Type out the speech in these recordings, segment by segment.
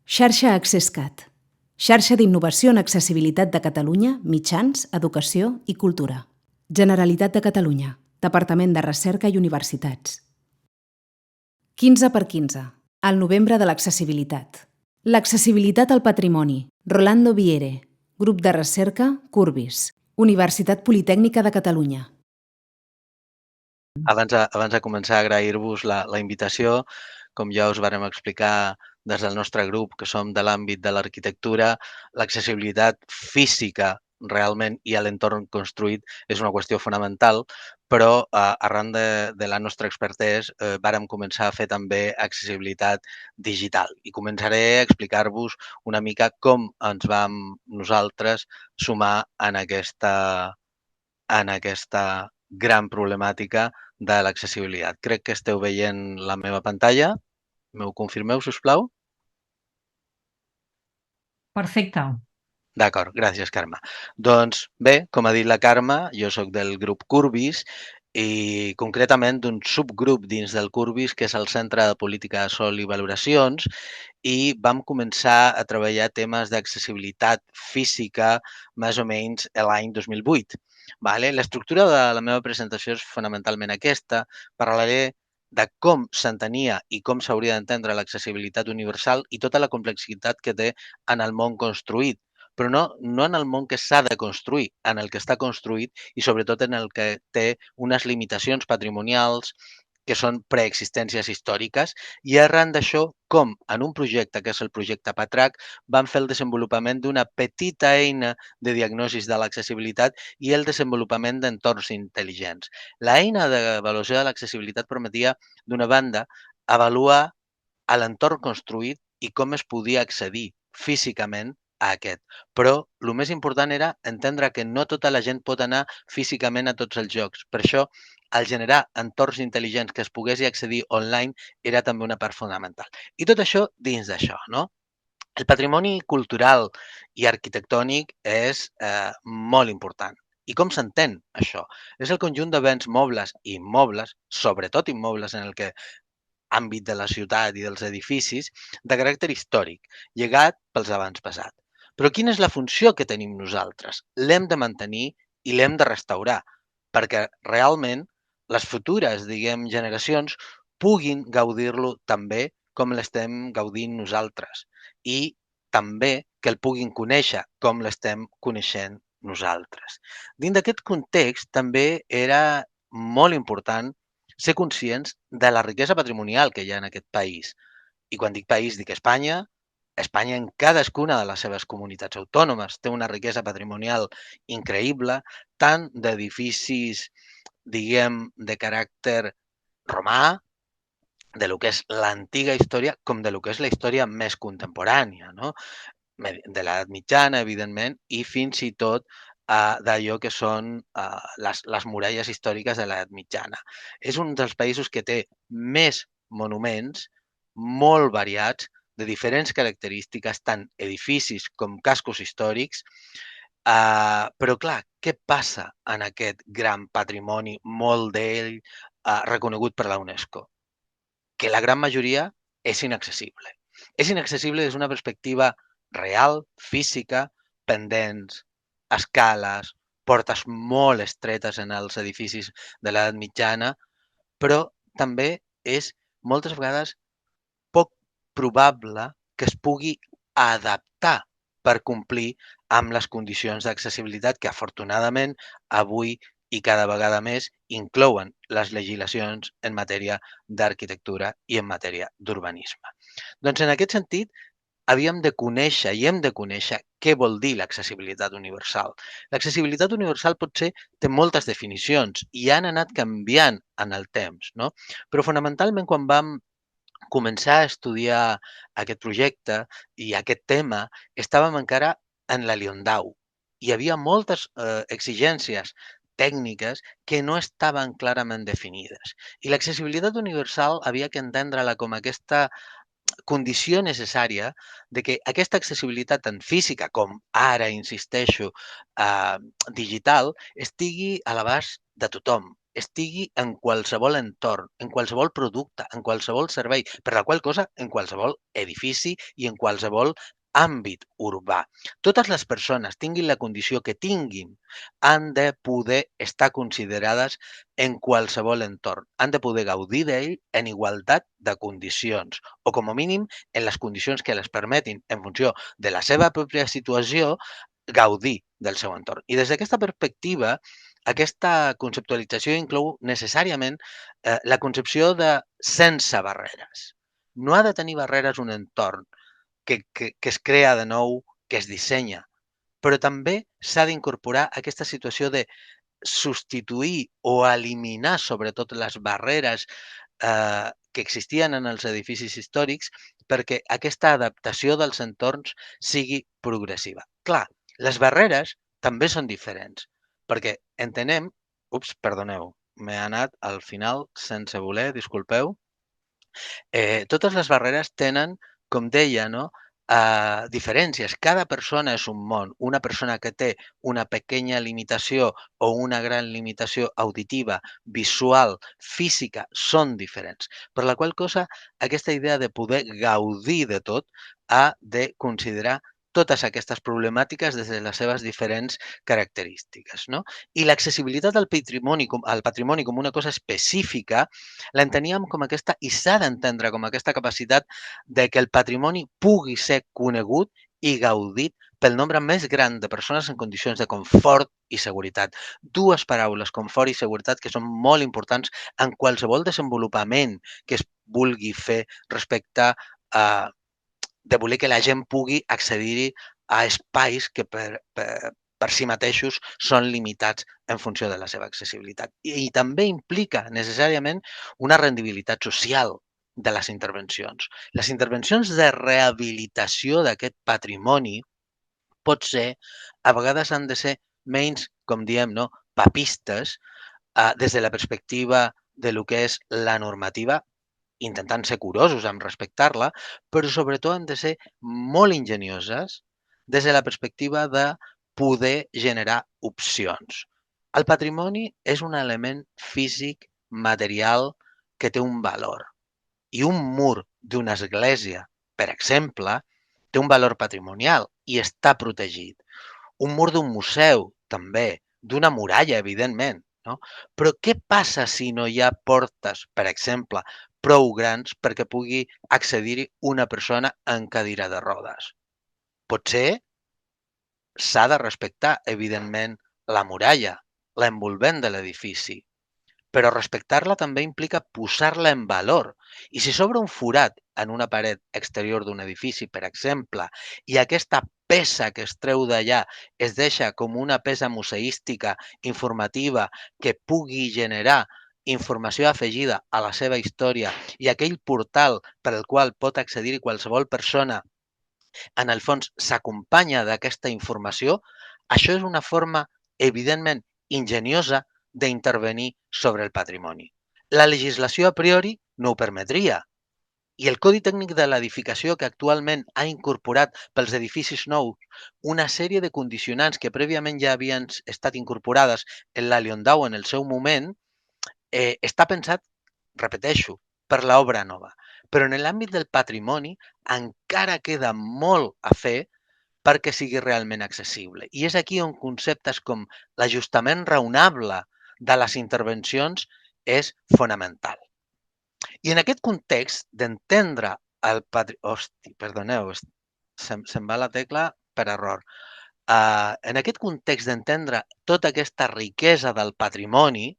Xarxa AccessCat. Xarxa d'innovació en accessibilitat de Catalunya, mitjans, educació i cultura. Generalitat de Catalunya. Departament de Recerca i Universitats. 15 per 15. El novembre de l'accessibilitat. L'accessibilitat al patrimoni. Rolando Viere. Grup de recerca Curbis. Universitat Politècnica de Catalunya. Abans de començar, agrair-vos la invitació. Com ja us vàrem explicar des del nostre grup, que som de l'àmbit de l'arquitectura, l'accessibilitat física realment i a l'entorn construït és una qüestió fonamental, però arran de la nostra expertesa vàrem començar a fer també accessibilitat digital. I començaré a explicar-vos una mica com ens vam nosaltres sumar en aquesta gran problemàtica de l'accessibilitat. Crec que esteu veient la meva pantalla. M'ho confirmeu, si us plau? Perfecte. D'acord, gràcies, Carme. Doncs bé, com ha dit la Carme, jo sóc del grup Curbis i concretament d'un subgrup dins del Curbis, que és el Centre de Política de Sòl i Valoracions, i vam començar a treballar temes d'accessibilitat física més o menys l'any 2008. L'estructura de la meva presentació és fonamentalment aquesta. Parlaré de com s'entenia i com s'hauria d'entendre l'accessibilitat universal i tota la complexitat que té en el món construït, però no en el món que s'ha de construir, en el que està construït i sobretot en el que té unes limitacions patrimonials que són preexistències històriques, i arran d'això, com en un projecte que és el projecte PATRAC, vam fer el desenvolupament d'una petita eina de diagnosi de l'accessibilitat i el desenvolupament d'entorns intel·ligents. L'eina d'avaluació de l'accessibilitat permetia, d'una banda, avaluar a l'entorn construït i com es podia accedir físicament a aquest. Però el més important era entendre que no tota la gent pot anar físicament a tots els llocs. Per això, el generar entorns intel·ligents que es pogués accedir online era també una part fonamental. I tot això dins d'això, no? El patrimoni cultural i arquitectònic és molt important. I com s'entén això? És el conjunt de béns mobles i immobles, sobretot immobles en el que àmbit de la ciutat i dels edificis, de caràcter històric, llegat pels avantpassats. Però quina és la funció que tenim nosaltres? L'hem de mantenir i l'hem de restaurar, perquè realment les futures, generacions puguin gaudir-lo també com l'estem gaudint nosaltres i també que el puguin conèixer com l'estem coneixent nosaltres. Dins d'aquest context també era molt important ser conscients de la riquesa patrimonial que hi ha en aquest país. I quan dic país, dic Espanya. Espanya en cadascuna de les seves comunitats autònomes té una riquesa patrimonial increïble, tant d'edificis, de caràcter romà, de lo que és l'antiga història, com de lo que és la història més contemporània, no? De l'edat mitjana, evidentment, i fins i tot d'allò que són les muralles històriques de l'edat mitjana. És un dels països que té més monuments molt variats, de diferents característiques, tant edificis com cascos històrics. Però, clar, què passa en aquest gran patrimoni, molt d'ell reconegut per la UNESCO? Que la gran majoria és inaccessible. És inaccessible des d'una perspectiva real, física, pendents, escales, portes molt estretes en els edificis de l'edat mitjana, però també és moltes vegades poc probable que es pugui adaptar per complir amb les condicions d'accessibilitat que afortunadament avui i cada vegada més inclouen les legislacions en matèria d'arquitectura i en matèria d'urbanisme. Doncs en aquest sentit, havíem de conèixer i hem de conèixer què vol dir l'accessibilitat universal. L'accessibilitat universal potser té moltes definicions i han anat canviant en el temps, no? Però fonamentalment quan vam començar a estudiar aquest projecte i aquest tema, estàvem encara en la Liondau. Hi havia moltes exigències tècniques que no estaven clarament definides. I l'accessibilitat universal havia que entendre-la com aquesta condició necessària de que aquesta accessibilitat tant física com ara, insisteixo, digital, estigui a l'abast de tothom, estigui en qualsevol entorn, en qualsevol producte, en qualsevol servei, per la qual cosa en qualsevol edifici i en qualsevol àmbit urbà. Totes les persones, tinguin la condició que tinguin, han de poder estar considerades en qualsevol entorn. Han de poder gaudir d'ell en igualtat de condicions o, com a mínim, en les condicions que les permetin, en funció de la seva pròpia situació, gaudir del seu entorn. I des d'aquesta perspectiva, aquesta conceptualització inclou necessàriament la concepció de sense barreres. No ha de tenir barreres un entorn que es crea de nou, que es dissenya, però també s'ha d'incorporar aquesta situació de substituir o eliminar sobretot les barreres que existien en els edificis històrics perquè aquesta adaptació dels entorns sigui progressiva. Clar, les barreres també són diferents, perquè entenem... Ups, perdoneu, m'he anat al final sense voler, disculpeu. Totes les barreres tenen, com deia, no? Diferències. Cada persona és un món. Una persona que té una pequeña limitació o una gran limitació auditiva, visual, física, són diferents. Per la qual cosa, aquesta idea de poder gaudir de tot ha de considerar totes aquestes problemàtiques des de les seves diferents característiques. No? I l'accessibilitat al patrimoni com una cosa específica l'enteníem com aquesta, i s'ha d'entendre com aquesta capacitat de que el patrimoni pugui ser conegut i gaudit pel nombre més gran de persones en condicions de confort i seguretat. Dues paraules, confort i seguretat, que són molt importants en qualsevol desenvolupament que es vulgui fer respecte a de voler que la gent pugui accedir a espais que per si mateixos són limitats en funció de la seva accessibilitat. I també implica necessàriament una rendibilitat social de les intervencions. Les intervencions de rehabilitació d'aquest patrimoni potser a vegades han de ser menys, com diem, no, papistes, des de la perspectiva de lo que és la normativa, intentant ser curosos amb respectar-la, però sobretot han de ser molt ingenioses des de la perspectiva de poder generar opcions. El patrimoni és un element físic, material, que té un valor. I un mur d'una església, per exemple, té un valor patrimonial i està protegit. Un mur d'un museu, també, d'una muralla, evidentment. No? Però què passa si no hi ha portes, per exemple, prou grans perquè pugui accedir-hi una persona en cadira de rodes? Potser s'ha de respectar, evidentment, la muralla, l'envolvent de l'edifici, però respectar-la també implica posar-la en valor. I si s'obre un forat en una paret exterior d'un edifici, per exemple, i aquesta peça que es treu d'allà es deixa com una peça museística informativa que pugui generar informació afegida a la seva història i aquell portal per al qual pot accedir qualsevol persona, en el fons s'acompanya d'aquesta informació, això és una forma, evidentment, enginyosa d'intervenir sobre el patrimoni. La legislació a priori no ho permetria. I el Codi Tècnic de l'Edificació, que actualment ha incorporat pels edificis nous una sèrie de condicionants que prèviament ja havien estat incorporades en la Liondau en el seu moment, està pensat, repeteixo, per l'obra nova. Però en l'àmbit del patrimoni encara queda molt a fer perquè sigui realment accessible. I és aquí on conceptes com l'ajustament raonable de les intervencions és fonamental. I en aquest context d'entendre el patrimoni... Hosti, perdoneu, se'm va la tecla per error. En aquest context d'entendre tota aquesta riquesa del patrimoni,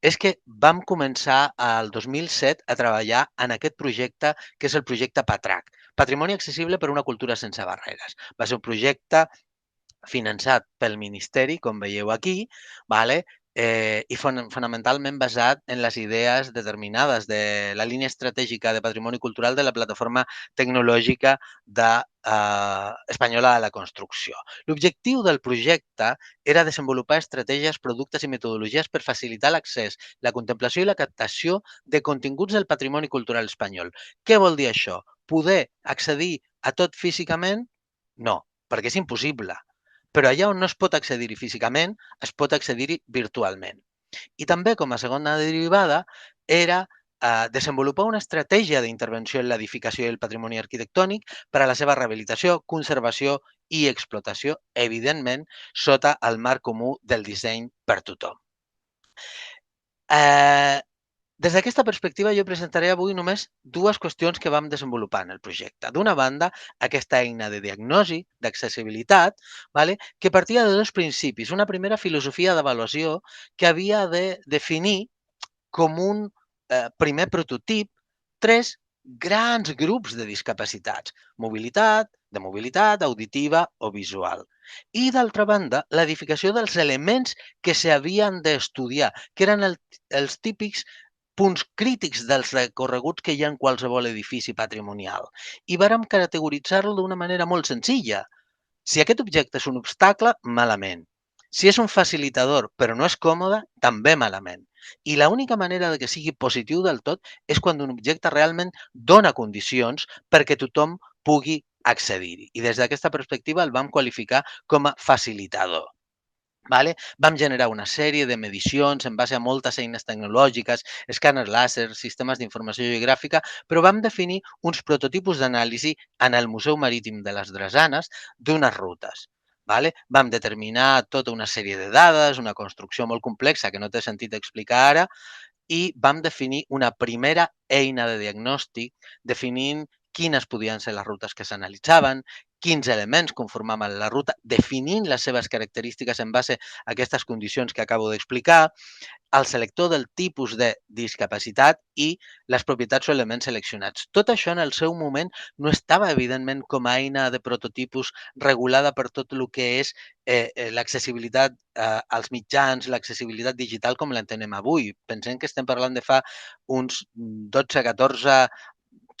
és que vam començar el 2007 a treballar en aquest projecte que és el projecte PATRAC, Patrimoni Accessible per una Cultura Sense Barreres. Va ser un projecte finançat pel Ministeri, com veieu aquí, i fonamentalment basat en les idees determinades de la línia estratègica de patrimoni cultural de la plataforma tecnològica espanyola de la construcció. L'objectiu del projecte era desenvolupar estratègies, productes i metodologies per facilitar l'accés, la contemplació i la captació de continguts del patrimoni cultural espanyol. Què vol dir això? Poder accedir a tot físicament? No, perquè és impossible. Però allà on no es pot accedir-hi físicament, es pot accedir-hi virtualment. I també, com a segona derivada, era desenvolupar una estratègia d'intervenció en l'edificació i el patrimoni arquitectònic per a la seva rehabilitació, conservació i explotació, evidentment, sota el marc comú del disseny per tothom. Des d'aquesta perspectiva, jo presentaré avui només dues qüestions que vam desenvolupar en el projecte. D'una banda, aquesta eina de diagnosi, d'accessibilitat, que partia de dos principis. Una primera filosofia d'avaluació que havia de definir com un primer prototip tres grans grups de discapacitats: mobilitat, de mobilitat, auditiva o visual. I, d'altra banda, l'edificació dels elements que s'havien d'estudiar, que eren els típics punts crítics dels recorreguts que hi ha en qualsevol edifici patrimonial. I vàrem categoritzar-lo d'una manera molt senzilla. Si aquest objecte és un obstacle, malament. Si és un facilitador però no és còmode, també malament. I l'única manera de que sigui positiu del tot és quan un objecte realment dona condicions perquè tothom pugui accedir-hi. I des d'aquesta perspectiva el vam qualificar com a facilitador. Vam generar una sèrie de medicions en base a moltes eines tecnològiques, escàners làser, sistemes d'informació geogràfica, però vam definir uns prototipus d'anàlisi en el Museu Marítim de les Drassanes d'unes rutes. Vam determinar tota una sèrie de dades, una construcció molt complexa que no té sentit explicar ara, i vam definir una primera eina de diagnòstic definint quines podien ser les rutes que s'analitzaven, quins elements conformaven la ruta, definint les seves característiques en base a aquestes condicions que acabo d'explicar, el selector del tipus de discapacitat i les propietats o elements seleccionats. Tot això en el seu moment no estava, evidentment, com a eina de prototipus regulada per tot el que és l'accessibilitat als mitjans, l'accessibilitat digital com l'entenem avui. Pensem que estem parlant de fa uns 12, 14,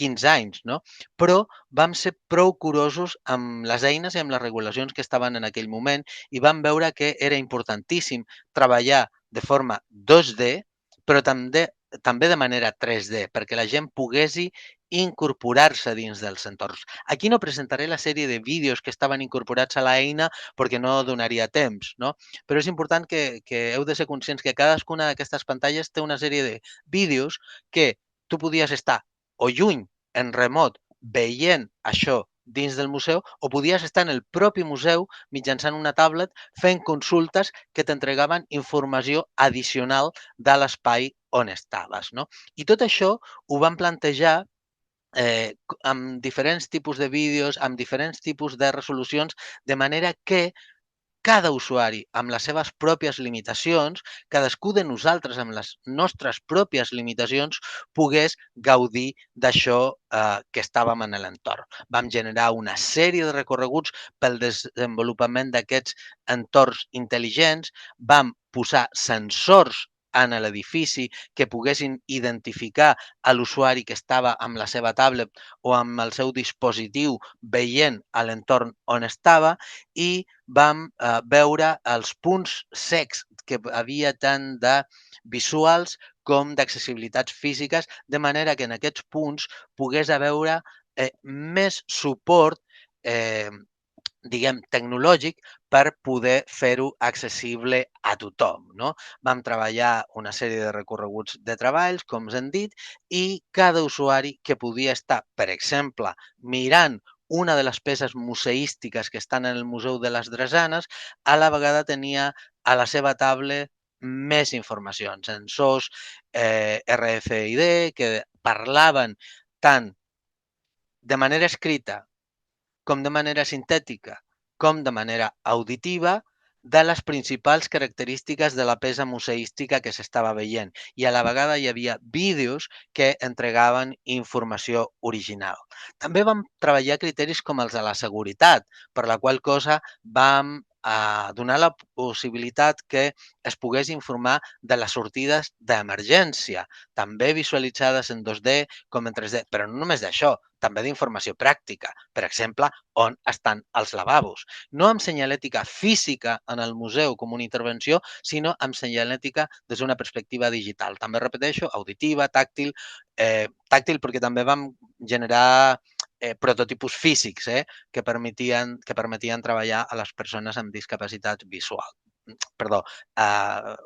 15 anys, no? Però vam ser prou curosos amb les eines i amb les regulacions que estaven en aquell moment i vam veure que era importantíssim treballar de forma 2D, però també de manera 3D, perquè la gent pogués incorporar-se dins dels entorns. Aquí no presentaré la sèrie de vídeos que estaven incorporats a l'eina perquè no donaria temps, no? Però és important que heu de ser conscients que cadascuna d'aquestes pantalles té una sèrie de vídeos que tu podies estar o lluny, en remot, veient això dins del museu, o podies estar en el propi museu mitjançant una tablet fent consultes que t'entregaven informació addicional de l'espai on estaves. No? I tot això ho vam plantejar amb diferents tipus de vídeos, amb diferents tipus de resolucions, de manera que cada usuari amb les seves pròpies limitacions, cadascú de nosaltres amb les nostres pròpies limitacions, pogués gaudir d'això que estàvem en l'entorn. Vam generar una sèrie de recorreguts pel desenvolupament d'aquests entorns intel·ligents, vam posar sensors en l'edifici que poguessin identificar a l'usuari que estava amb la seva tablet o amb el seu dispositiu veient a l'entorn on estava, i vam veure els punts cecs que havia tant de visuals com d'accessibilitats físiques, de manera que en aquests punts pogués haver més suport tecnològic per poder fer-ho accessible a tothom. No? Vam treballar una sèrie de recorreguts de treballs, com us hem dit, i cada usuari que podia estar, per exemple, mirant una de les peces museístiques que estan en el Museu de les Drassanes, a la vegada tenia a la seva tablet més informacions, sensors RFID que parlaven tant de manera escrita com de manera sintètica, com de manera auditiva, de les principals característiques de la peça museística que s'estava veient. I a la vegada hi havia vídeos que entregaven informació original. També vam treballar criteris com els de la seguretat, per la qual cosa vam donar la possibilitat que es pogués informar de les sortides d'emergència, també visualitzades en 2D com en 3D, però no només d'això, també d'informació pràctica. Per exemple, on estan els lavabos. No amb senyalètica física en el museu com una intervenció, sinó amb senyalètica des d'una perspectiva digital. També repeteixo, auditiva, tàctil, tàctil perquè també vam generar prototipus físics que permetien treballar a les persones amb discapacitat visual.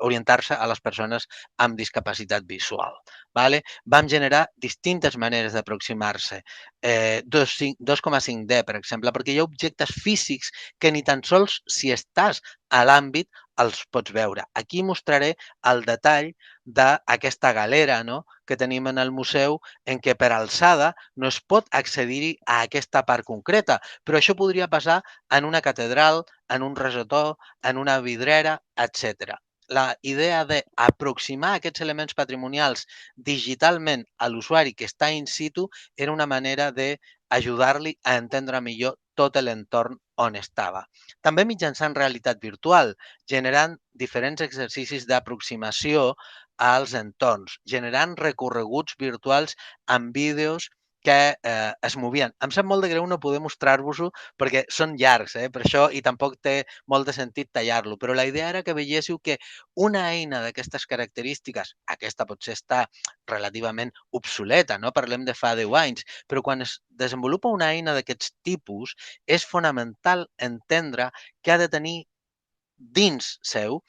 orientar-se a les persones amb discapacitat visual. Vale? Vam generar distintes maneres d'aproximar-se. 2,5D, per exemple, perquè hi ha objectes físics que ni tan sols si estàs a l'àmbit els pots veure. Aquí mostraré el detall d'aquesta galera, no?, que tenim en el museu en què per alçada no es pot accedir-hi a aquesta part concreta, però això podria passar en una catedral, en un rosetó, en una vidrera, etc. La idea d'aproximar aquests elements patrimonials digitalment a l'usuari que està in situ era una manera d'ajudar-li a entendre millor tot l'entorn on estava. També mitjançant realitat virtual, generant diferents exercicis d'aproximació als entorns, generant recorreguts virtuals amb vídeos que es movien. Em sap molt de greu no poder mostrar-vos-ho perquè són llargs, per això, i tampoc té molt de sentit tallar-lo, però la idea era que veiéssiu que una eina d'aquestes característiques, aquesta potser està relativament obsoleta, no? Parlem de fa 10 anys, però quan es desenvolupa una eina d'aquests tipus és fonamental entendre que ha de tenir dins seu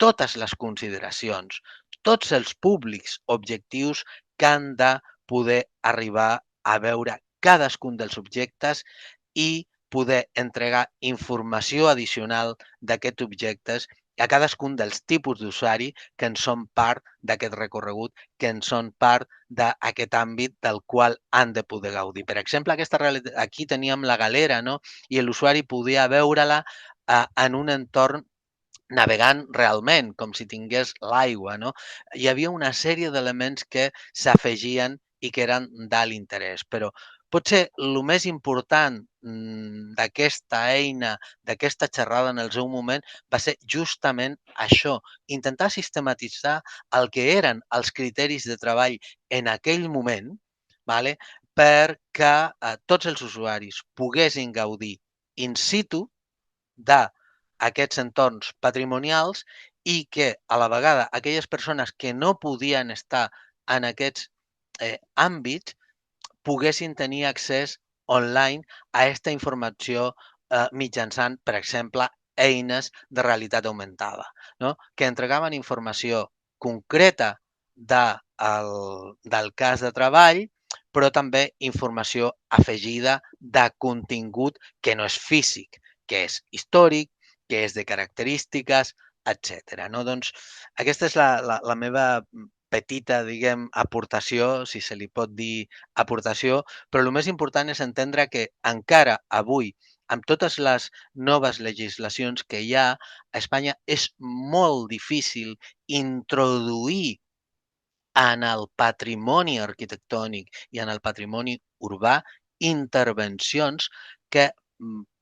totes les consideracions, tots els públics objectius que han de poder arribar a veure cadascun dels objectes i poder entregar informació addicional d'aquests objectes a cadascun dels tipus d'usuari que en són part d'aquest recorregut, que en són part d'aquest àmbit del qual han de poder gaudir. Per exemple, aquí teníem la galera, no?, i l'usuari podia veure-la en un entorn navegant realment, com si tingués l'aigua, no? Hi havia una sèrie d'elements que s'afegien i que eren d'alt interès, però potser el més important d'aquesta eina, d'aquesta xerrada en el seu moment, va ser justament això, intentar sistematitzar el que eren els criteris de treball en aquell moment, vale? Perquè tots els usuaris poguessin gaudir in situ d'aquests entorns patrimonials i que, a la vegada, aquelles persones que no podien estar en aquests àmbits poguessin tenir accés online a aquesta informació mitjançant, per exemple, eines de realitat augmentada, no?, que entregaven informació concreta del cas de treball, però també informació afegida de contingut que no és físic, que és històric, que és de característiques, etc. No? Doncs aquesta és la meva petita, diguem, aportació, si se li pot dir aportació, però el més important és entendre que encara avui, amb totes les noves legislacions que hi ha, a Espanya és molt difícil introduir en el patrimoni arquitectònic i en el patrimoni urbà intervencions que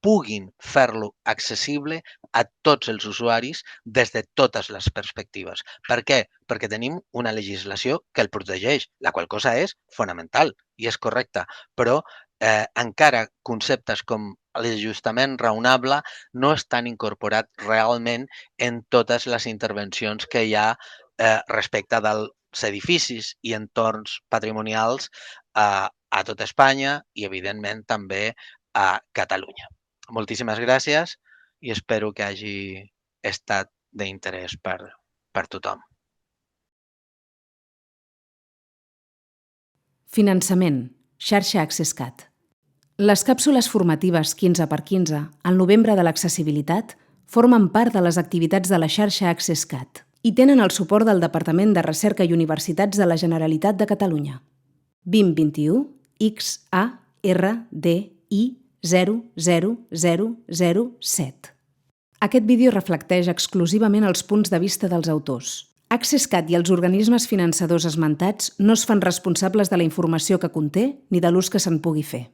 puguin fer-lo accessible a tots els usuaris des de totes les perspectives. Per què? Perquè tenim una legislació que el protegeix, la qual cosa és fonamental i és correcta, però encara conceptes com l'ajustament raonable no estan incorporats realment en totes les intervencions que hi ha respecte dels edificis i entorns patrimonials a tot Espanya i, evidentment, també a Catalunya. Moltíssimes gràcies i espero que hagi estat d'interès per tothom. Finançament. Xarxa AccessCat. Les càpsules formatives 15x15 al novembre de l'accessibilitat formen part de les activitats de la xarxa AccessCat i tenen el suport del Departament de Recerca i Universitats de la Generalitat de Catalunya. 2021 XARDI 00007. Aquest vídeo reflecteix exclusivament els punts de vista dels autors. AccessCat i els organismes finançadors esmentats no es fan responsables de la informació que conté ni de l'ús que se'n pugui fer.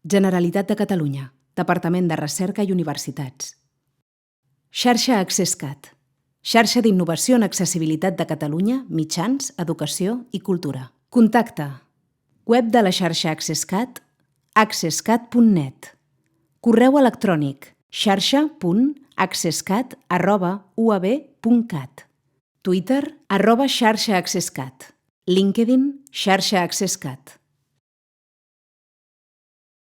Generalitat de Catalunya, Departament de Recerca i Universitats. Xarxa AccessCat. Xarxa d'innovació en accessibilitat de Catalunya, mitjans, educació i cultura. Contacte. Web de la xarxa AccessCat, accesscat.net. Correu electrònic xarxa.accesscat@uab.cat. Twitter @xarxa AccessCat. LinkedIn xarxa AccessCat.